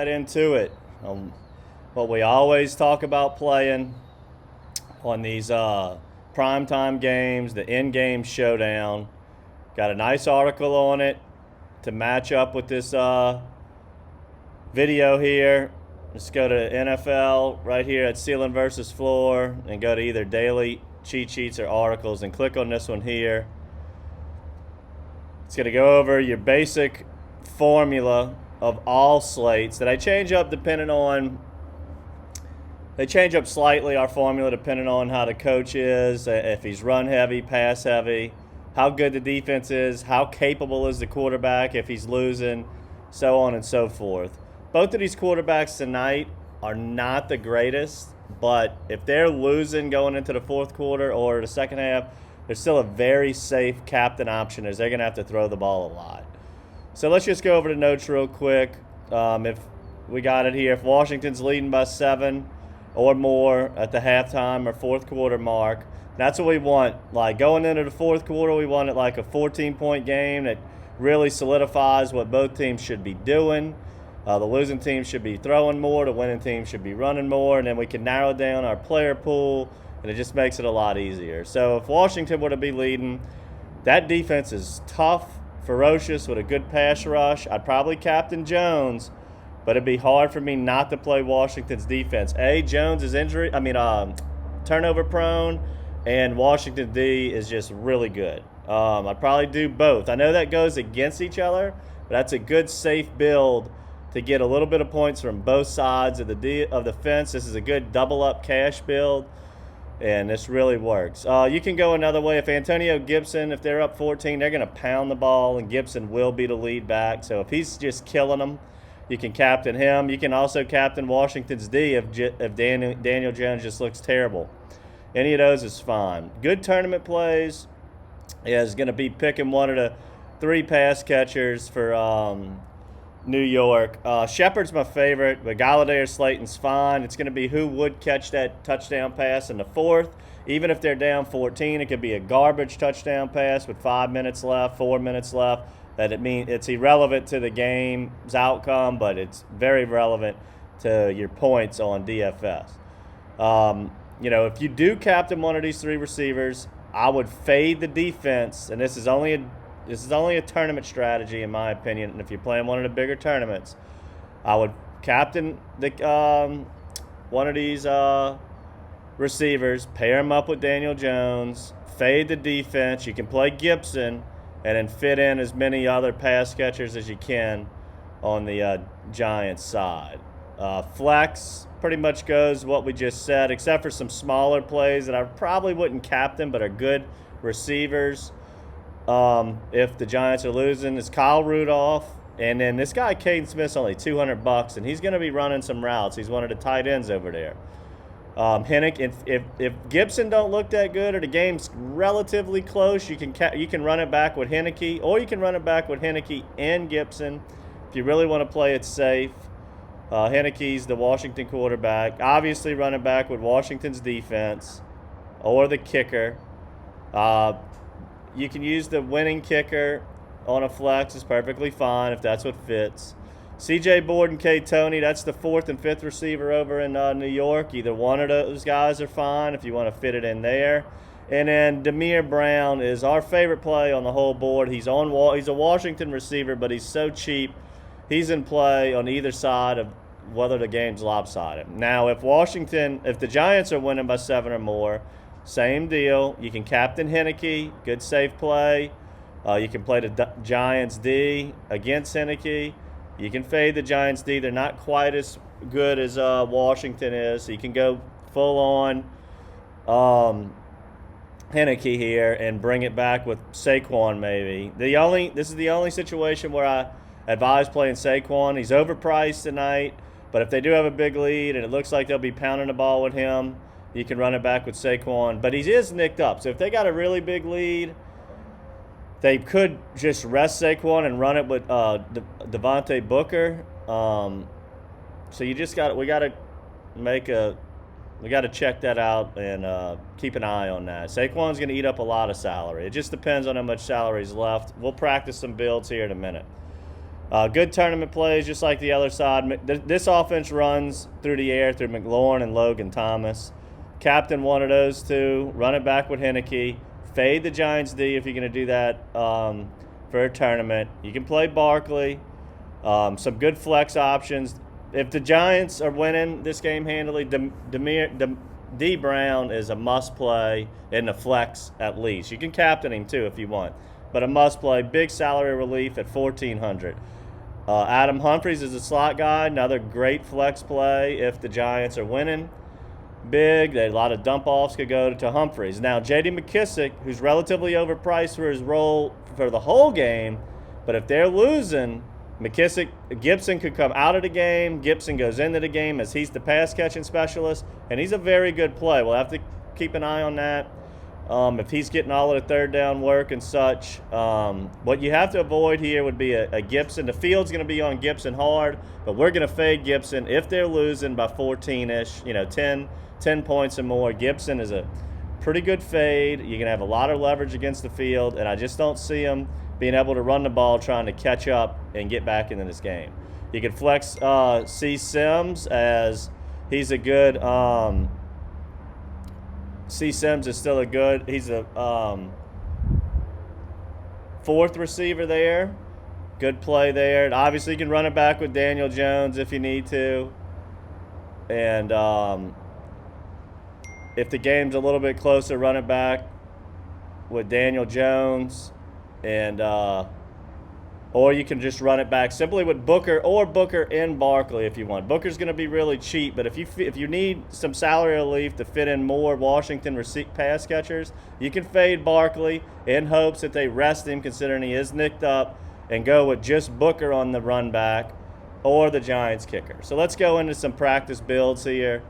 right into it. What we always talk about playing on these primetime games, the in-game showdown. Got a nice article on it to match up with this video here. Let's go to NFL right here at Ceiling versus Floor and go to either daily cheat sheets or articles and click on this one here. It's going to go over your basic formula of all slates that I change up depending on. They change up slightly our formula depending on how the coach is, if he's run heavy, pass heavy, how good the defense is, how capable is the quarterback if he's losing, so on and so forth. Both of these quarterbacks tonight are not the greatest, but if they're losing going into the fourth quarter or the second half, they're still a very safe captain option as they're going to have to throw the ball a lot. So let's just go over the notes real quick. If we got it here, if Washington's leading by 7 or more at the halftime or fourth quarter mark, that's what we want. Like going into the fourth quarter, we want it like a 14-point game that really solidifies what both teams should be doing. The losing team should be throwing more, the winning team should be running more, and then we can narrow down our player pool, and it just makes it a lot easier. So if Washington were to be leading, that defense is tough, ferocious, with a good pass rush. I'd probably captain Jones, but it'd be hard for me not to play Washington's defense. Jones is turnover prone, and Washington D is just really good. I'd probably do both. I know that goes against each other, but that's a good, safe build to get a little bit of points from both sides of the fence. This is a good double-up cash build, and this really works. You can go another way. If Antonio Gibson, if they're up 14, they're going to pound the ball, and Gibson will be the lead back. So if he's just killing them, you can captain him. You can also captain Washington's D if Daniel Jones just looks terrible. Any of those is fine. Good tournament plays is going to be picking one of the 3 pass catchers for New York. Shepard's my favorite, but Galladay or Slayton's fine. It's going to be who would catch that touchdown pass in the fourth. Even if they're down 14, it could be a garbage touchdown pass with 5 minutes left, 4 minutes left. It's irrelevant to the game's outcome, but it's very relevant to your points on DFS. If you do captain one of these 3 receivers, I would fade the defense, and this is only a tournament strategy in my opinion. And if you're playing one of the bigger tournaments, I would captain one of these receivers, pair him up with Daniel Jones, fade the defense. You can play Gibson, and then fit in as many other pass catchers as you can on the Giants side. Flex pretty much goes what we just said, except for some smaller plays that I probably wouldn't captain but are good receivers. If the Giants are losing, it's Kyle Rudolph. And then this guy, Caden Smith's only $200, and he's going to be running some routes. He's one of the tight ends over there. Hennick, if Gibson don't look that good or the game's relatively close, you can run it back with Henneke, or you can run it back with Henneke and Gibson if you really want to play it safe. Henneke's the Washington quarterback. Obviously, run it back with Washington's defense or the kicker. You can use the winning kicker on a flex. It's perfectly fine if that's what fits. C.J. Board and K. Tony, that's the 4th and 5th receiver over in New York. Either one of those guys are fine if you want to fit it in there. And then Demir Brown is our favorite play on the whole board. He's a Washington receiver, but he's so cheap. He's in play on either side of whether the game's lopsided. Now, if the Giants are winning by 7 or more, same deal. You can captain Henneke, good safe play. You can play the Giants D against Henneke. You can fade the Giants D. They're not quite as good as Washington is. So you can go full on Henneke here and bring it back with Saquon maybe. This is the only situation where I advise playing Saquon. He's overpriced tonight, but if they do have a big lead and it looks like they'll be pounding the ball with him, you can run it back with Saquon. But he is nicked up. So if they got a really big lead, they could just rest Saquon and run it with Devontae Booker. So we got to check that out and keep an eye on that. Saquon's going to eat up a lot of salary. It just depends on how much salary is left. We'll practice some builds here in a minute. Good tournament plays, just like the other side. This offense runs through the air through McLaurin and Logan Thomas. Captain one of those two. Run it back with Henneke. Fade the Giants D if you're going to do that for a tournament. You can play Barkley. Some good flex options. If the Giants are winning this game handily, D Brown is a must play in the flex at least. You can captain him too if you want, but a must play. Big salary relief at $1,400. Adam Humphries is a slot guy, another great flex play if the Giants are winning big. A lot of dump offs could go to Humphries. Now J.D. McKissick, who's relatively overpriced for his role for the whole game, but if they're losing, Gibson could come out of the game. Gibson goes into the game as he's the pass catching specialist, and he's a very good play. We'll have to keep an eye on that. If he's getting all of the third down work and such. What you have to avoid here would be a Gibson. The field's going to be on Gibson hard, but we're going to fade Gibson if they're losing by 14-ish, 10 points or more. Gibson is a pretty good fade. You're going to have a lot of leverage against the field, and I just don't see him being able to run the ball trying to catch up and get back into this game. You could flex C. Sims as he's a good C. Sims is still he's a fourth receiver there. Good play there. And obviously, you can run it back with Daniel Jones if you need to. And if the game's a little bit closer, run it back with Daniel Jones. And or you can just run it back simply with Booker and Barkley if you want. Booker's going to be really cheap, but if you need some salary relief to fit in more Washington pass catchers, you can fade Barkley in hopes that they rest him, considering he is nicked up, and go with just Booker on the run back or the Giants kicker. So let's go into some practice builds here.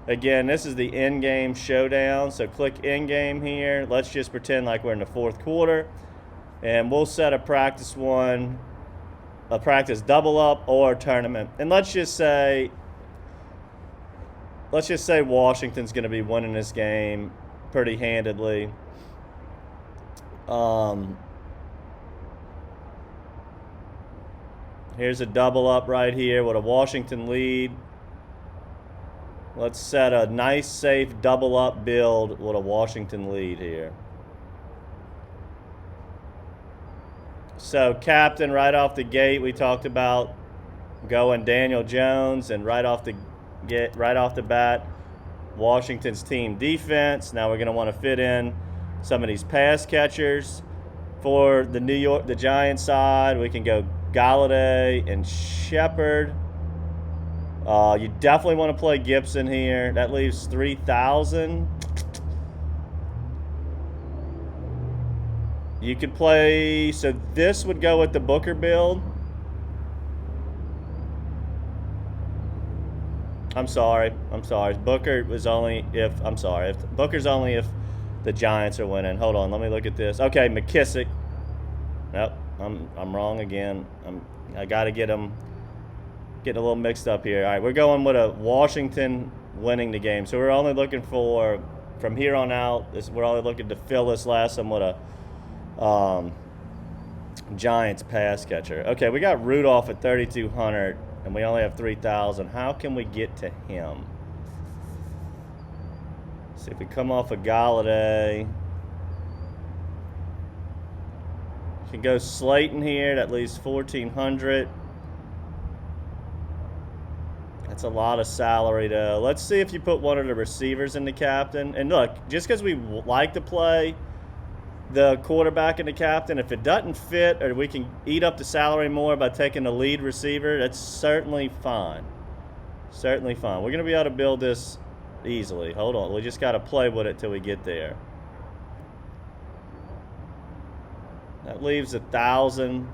Again, this is the in-game showdown, so click in-game here. Let's just pretend like we're in the fourth quarter. And we'll set a practice double up or a tournament. And let's just say Washington's going to be winning this game pretty handedly. Here's a double up right here with a Washington lead. Let's set a nice, safe double up build with a Washington lead here. So captain right off the gate, we talked about going Daniel Jones, and right off the bat, Washington's team defense. Now we're going to want to fit in some of these pass catchers. For the Giants side, we can go Galladay and Shepard. You definitely want to play Gibson here. That leaves 3,000. You could play, so this would go with the Booker build. I'm sorry. Booker's only if the Giants are winning. Hold on, let me look at this. Okay, McKissick. Nope, I'm wrong again. I got to get him getting a little mixed up here. All right, we're going with a Washington winning the game. So we're only looking for, from here on out, we're only looking to fill this last one with a Giants pass catcher. Okay, we got Rudolph at 3,200, and we only have 3,000. How can we get to him? See if we come off of Galladay. You can go Slayton here. That leaves 1,400. That's a lot of salary, though. Let's see if you put one of the receivers in the captain. And look, just because we like to play the quarterback and the captain, if it doesn't fit or we can eat up the salary more by taking the lead receiver, that's certainly fine. Certainly fine. We're going to be able to build this easily. Hold on. We just got to play with it till we get there. That leaves 1,000.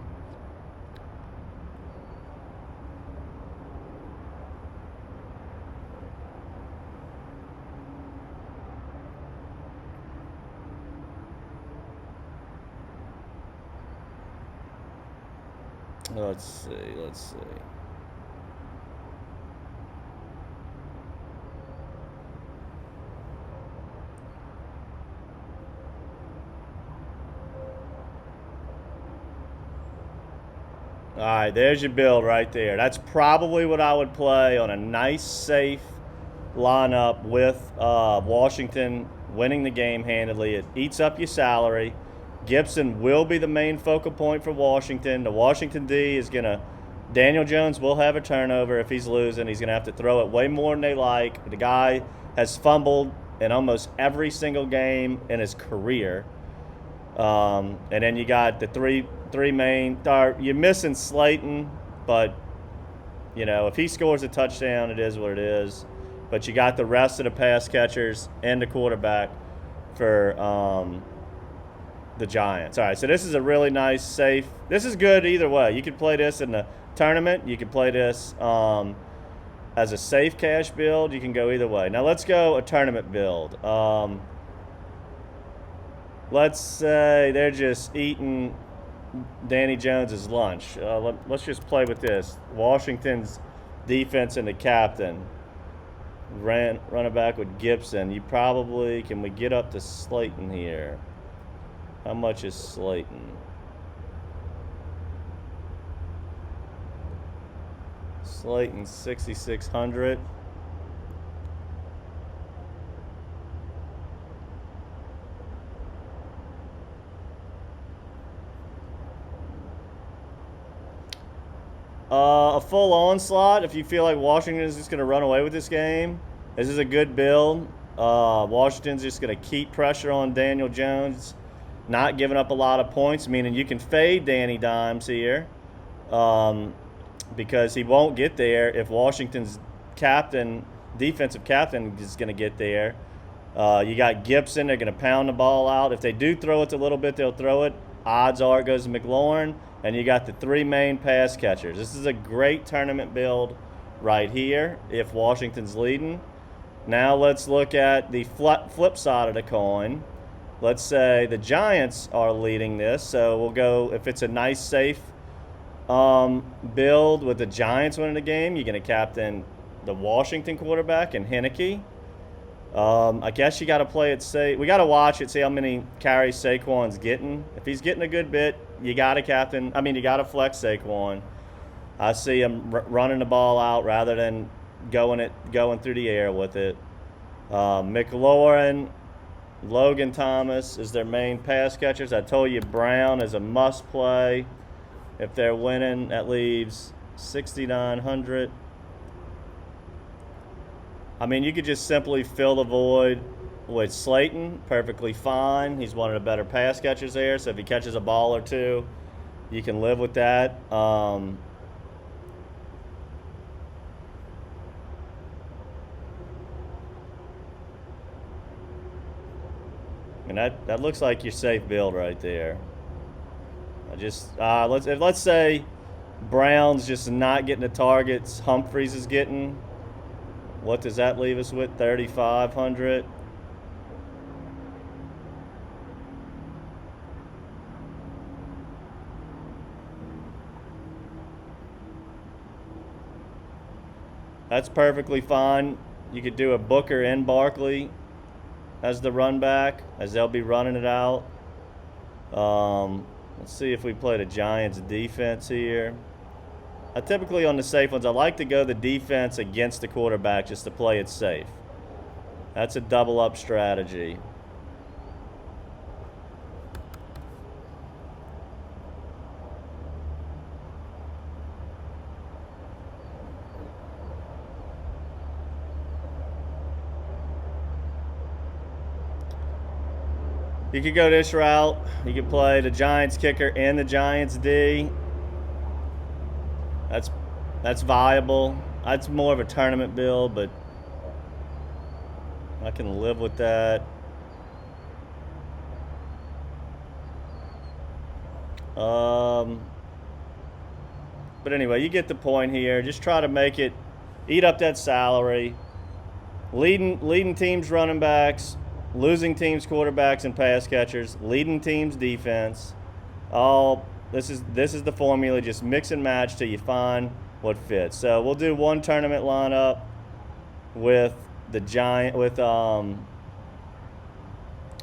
Let's see. All right, there's your build right there. That's probably what I would play on a nice, safe lineup with Washington winning the game handily. It eats up your salary. Gibson will be the main focal point for Washington. The Washington D is going to, Daniel Jones will have a turnover if he's losing. He's going to have to throw it way more than they like. The guy has fumbled in almost every single game in his career. And then you got the three main. You're missing Slayton, but you know if he scores a touchdown, it is what it is. But you got the rest of the pass catchers and the quarterback for the Giants. All right, so this is a really nice, safe. This is good either way. You could play this in the tournament. You could play this as a safe cash build. You can go either way. Now let's go a tournament build. Let's say they're just eating Danny Jones's lunch. Let's just play with this. Washington's defense and the captain. Running back with Gibson. You probably, can we get up to Slayton here? How much is Slayton? Slayton 6,600. A full onslaught if you feel like Washington is just going to run away with this game. This is a good build. Washington's just going to keep pressure on Daniel Jones, not giving up a lot of points, meaning you can fade Danny Dimes here because he won't get there if Washington's defensive captain is going to get there. You got Gibson. They're going to pound the ball out. If they do throw it a little bit, they'll throw it. Odds are it goes to McLaurin. And you got the three main pass catchers. This is a great tournament build right here if Washington's leading. Now let's look at the flip side of the coin. Let's say the Giants are leading this. So we'll go, if it's a nice, safe build with the Giants winning the game, you're going to captain the Washington quarterback and Heineke. I guess you got to play it safe. We got to watch it, see how many carries Saquon's getting. If he's getting a good bit, you got to you got to flex Saquon. I see him running the ball out rather than going through the air with it. McLaurin, Logan Thomas is their main pass catchers. I told you Brown is a must play. If they're winning, that leaves 6,900. I mean, you could just simply fill the void with Slayton, perfectly fine. He's one of the better pass catchers there, so if he catches a ball or two, you can live with that. And that looks like your safe build right there. Let's say Brown's just not getting the targets Humphreys is getting. What does that leave us with? 3,500. That's perfectly fine. You could do a Booker and Barkley as the run back, as they'll be running it out. Let's see if we play the Giants defense here. Typically on the safe ones, I like to go the defense against the quarterback just to play it safe. That's a double up strategy. You could go this route. You could play the Giants kicker and the Giants D. That's viable. That's more of a tournament build, but I can live with that. But anyway, you get the point here. Just try to make it, eat up that salary. Leading teams running backs, losing teams quarterbacks and pass catchers, leading teams defense. This is the formula. Just mix and match till you find what fits. So we'll do one tournament lineup with the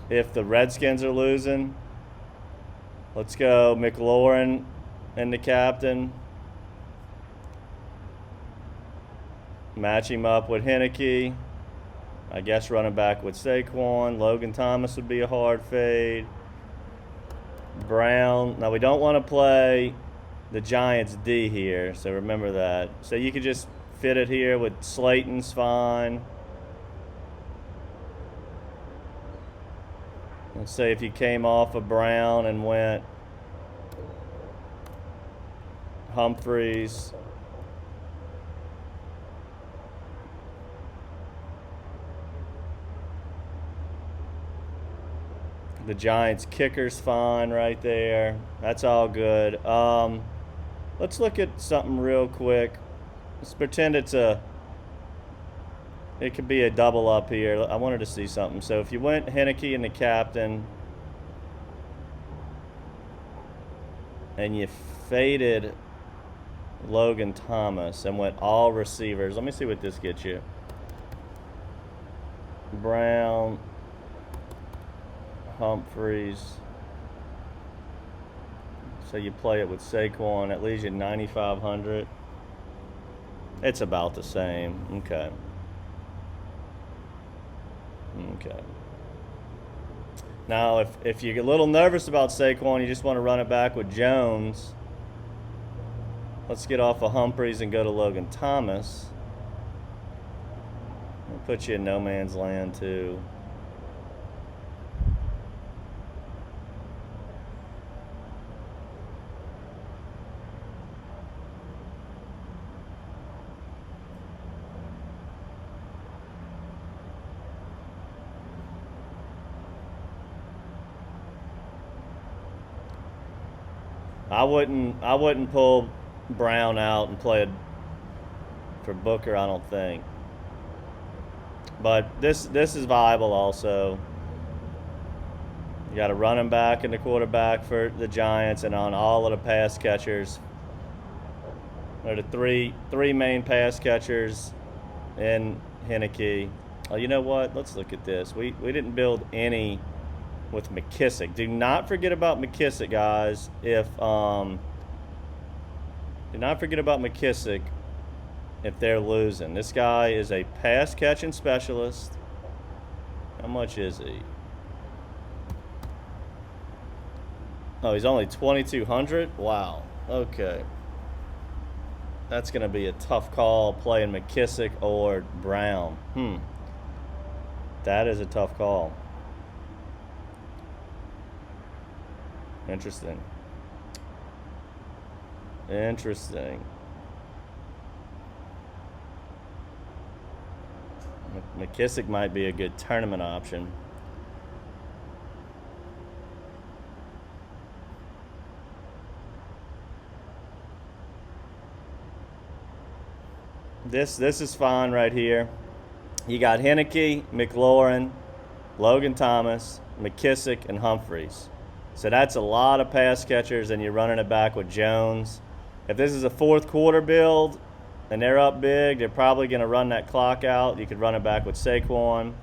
if the Redskins are losing. Let's go McLaurin and the captain. Match him up with Henneke. I guess running back with Saquon. Logan Thomas would be a hard fade. Brown. Now, we don't want to play the Giants D here, so remember that. So you could just fit it here with Slayton's fine. Let's say if you came off of Brown and went Humphreys. The Giants kicker's fine right there. That's all good. Let's look at something real quick. Let's pretend it could be a double up here. I wanted to see something. So if you went Henneke and the captain, and you faded Logan Thomas and went all receivers. Let me see what this gets you. Brown, Humphreys. So you play it with Saquon. That leaves you 9,500. It's about the same. Okay. Okay. Now, if you're a little nervous about Saquon, you just want to run it back with Jones. Let's get off of Humphreys and go to Logan Thomas. I'll put you in no man's land, too. I wouldn't pull Brown out and play it for Booker, I don't think. But this is viable also. You got a running back and a quarterback for the Giants, and on all of the pass catchers. They're the three main pass catchers in Henneke. Oh, you know what? Let's look at this. We didn't build any with McKissick. Do not forget about McKissick, guys. Do not forget about McKissick if they're losing. This guy is a pass catching specialist. How much is he? Oh, he's only 2,200? Wow. Okay. That's going to be a tough call playing McKissick or Brown. That is a tough call. Interesting. McKissick might be a good tournament option. This is fine right here. You got Henneke, McLaurin, Logan Thomas, McKissick, and Humphreys. So that's a lot of pass catchers, and you're running it back with Jones. If this is a fourth quarter build and they're up big, they're probably going to run that clock out. You could run it back with Saquon.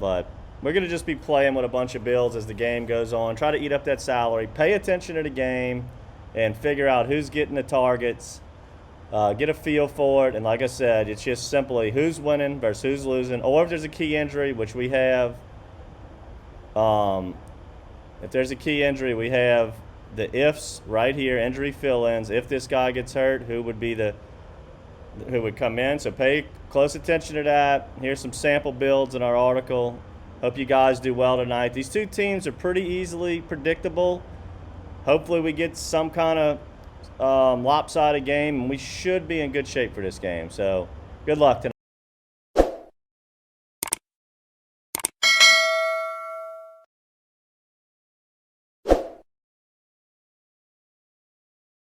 But we're going to just be playing with a bunch of builds as the game goes on. Try to eat up that salary. Pay attention to the game and figure out who's getting the targets. Get a feel for it. And like I said, it's just simply who's winning versus who's losing. Or if there's a key injury, which we have. If there's a key injury, we have the ifs right here, injury fill-ins. If this guy gets hurt, who would come in? So pay close attention to that. Here's some sample builds in our article. Hope you guys do well tonight. These two teams are pretty easily predictable. Hopefully we get some kind of lopsided game, and we should be in good shape for this game. So good luck tonight.